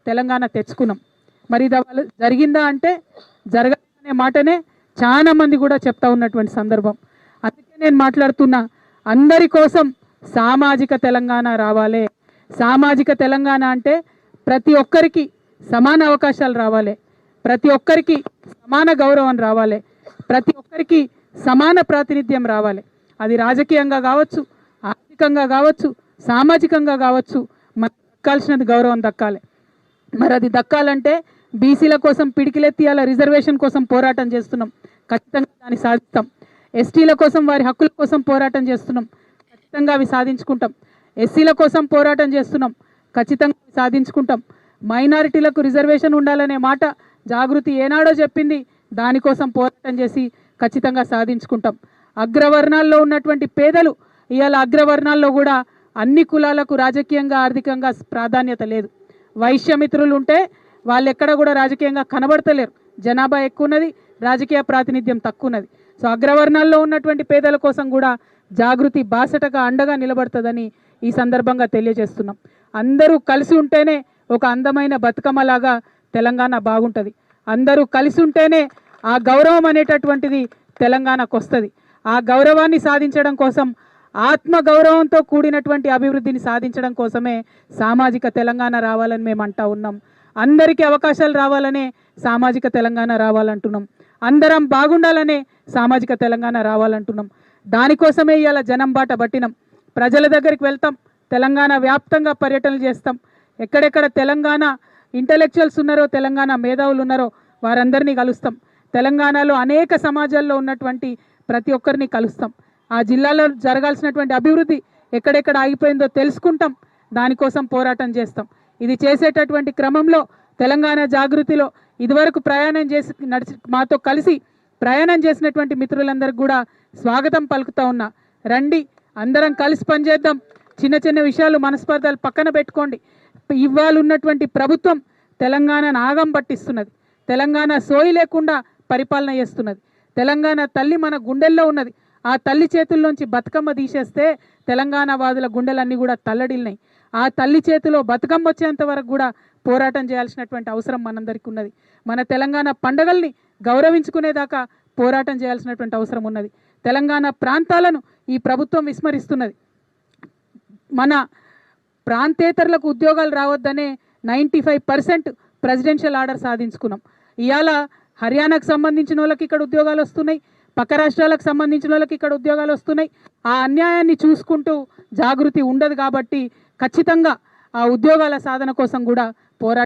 తెలంగాణ తెచ్చుకున్నాం. మరి ఇది జరిగిందా అంటే జరగాలనే మాటనే చాలా మంది కూడా చెప్తా ఉన్నటువంటి సందర్భం. అందుకే నేను మాట్లాడుతున్నా, అందరి కోసం సామాజిక తెలంగాణ రావాలి. సామాజిక తెలంగాణ అంటే ప్రతి ఒక్కరికి సమాన అవకాశాలు రావాలి, ప్రతి ఒక్కరికి సమాన గౌరవం రావాలి, ప్రతి ఒక్కరికి సమాన ప్రాతినిధ్యం రావాలి. అది రాజకీయంగా కావచ్చు, ఆర్థికంగా కావచ్చు, సామాజికంగా కావచ్చు, మనకు దక్కాల్సినది గౌరవం దక్కాలి. మరి అది దక్కాలంటే బీసీల కోసం పిడికిలెత్తియాల రిజర్వేషన్ కోసం పోరాటం చేస్తున్నాం, ఖచ్చితంగా దాన్ని సాధిస్తాం. ఎస్టీల కోసం వారి హక్కుల కోసం పోరాటం చేస్తున్నాం, ఖచ్చితంగా అవి సాధించుకుంటాం. ఎస్సీల కోసం పోరాటం చేస్తున్నాం, ఖచ్చితంగా సాధించుకుంటాం. మైనారిటీలకు రిజర్వేషన్ ఉండాలనే మాట జాగృతి ఏనాడో చెప్పింది, దానికోసం పోరాటం చేసి ఖచ్చితంగా సాధించుకుంటాం. అగ్రవర్ణాల్లో ఉన్నటువంటి పేదలు ఇవాళ అగ్రవర్ణాల్లో కూడా అన్ని కులాలకు రాజకీయంగా ఆర్థికంగా ప్రాధాన్యత లేదు. వైశ్యమిత్రులు ఉంటే వాళ్ళు ఎక్కడ కూడా రాజకీయంగా కనబడతలేరు. జనాభా ఎక్కువ ఉన్నది, రాజకీయ ప్రాతినిధ్యం తక్కువ ఉన్నది. సో అగ్రవర్ణాల్లో ఉన్నటువంటి పేదల కోసం కూడా జాగృతి బాసటగా అండగా నిలబడుతుందని ఈ సందర్భంగా తెలియజేస్తున్నాం. అందరూ కలిసి ఉంటేనే ఒక అందమైన బతుకమ్మలాగా తెలంగాణ బాగుంటుంది. అందరూ కలిసి ఉంటేనే ఆ గౌరవం అనేటటువంటిది తెలంగాణకు వస్తుంది. ఆ గౌరవాన్ని సాధించడం కోసం, ఆత్మ గౌరవంతో కూడినటువంటి అభివృద్ధిని సాధించడం కోసమే సామాజిక తెలంగాణ రావాలని మేము అంటా ఉన్నాం. అందరికీ అవకాశాలు రావాలనే సామాజిక తెలంగాణ రావాలంటున్నాం. అందరం బాగుండాలనే సామాజిక తెలంగాణ రావాలంటున్నాం. దానికోసమే ఇవాళ జనం బాట పట్టినాం. ప్రజల దగ్గరికి వెళ్తాం, తెలంగాణ వ్యాప్తంగా పర్యటనలు చేస్తాం. ఎక్కడెక్కడ తెలంగాణ ఇంటలెక్చువల్స్ ఉన్నారో, తెలంగాణ మేధావులు ఉన్నారో వారందరినీ కలుస్తాం. తెలంగాణలో అనేక సమాజాల్లో ఉన్నటువంటి ప్రతి ఒక్కరిని కలుస్తాం. ఆ జిల్లాలో జరగాల్సినటువంటి అభివృద్ధి ఎక్కడెక్కడ ఆగిపోయిందో తెలుసుకుంటాం, దానికోసం పోరాటం చేస్తాం. ఇది చేసేటటువంటి క్రమంలో తెలంగాణ జాగృతిలో ఇదివరకు ప్రయాణం చేసి మాతో కలిసి ప్రయాణం చేసినటువంటి మిత్రులందరికీ కూడా స్వాగతం పలుకుతా ఉన్నా. రండి, అందరం కలిసి పనిచేద్దాం. చిన్న చిన్న విషయాలు, మనస్పర్ధలు పక్కన పెట్టుకోండి. ఇవాళ ఉన్నటువంటి ప్రభుత్వం తెలంగాణను ఆగం పట్టిస్తున్నది. తెలంగాణ సోయి లేకుండా పరిపాలన చేస్తున్నది. తెలంగాణ తల్లి మన గుండెల్లో ఉన్నది. ఆ తల్లి చేతుల్లోంచి బతుకమ్మ తీసేస్తే తెలంగాణ వాదుల గుండెలన్నీ కూడా తల్లడిల్లినాయి. ఆ తల్లి చేతిలో బతుకమ్మ వచ్చేంత వరకు కూడా పోరాటం చేయాల్సినటువంటి అవసరం మనందరికీ ఉన్నది. మన తెలంగాణ పండుగల్ని గౌరవించుకునేదాకా పోరాటం చేయాల్సినటువంటి అవసరం ఉన్నది. తెలంగాణ ప్రాంతాలను ఈ ప్రభుత్వం విస్మరిస్తున్నది. మన ప్రాంతేతరులకు ఉద్యోగాలు రావద్దనే 95% ప్రెసిడెన్షియల్ ఆర్డర్ సాధించుకున్నాం. ఇవాళ హర్యానాకు సంబంధించిన వాళ్ళకి ఇక్కడ ఉద్యోగాలు వస్తున్నాయి, పక్క రాష్ట్రాలకు సంబంధించిన వాళ్ళకి ఇక్కడ ఉద్యోగాలు వస్తున్నాయి. ఆ అన్యాయాన్ని చూసుకుంటూ జాగృతి ఉండదు. కాబట్టి ఖచ్చితంగా ఆ ఉద్యోగాల సాధన కోసం కూడా పోరాటం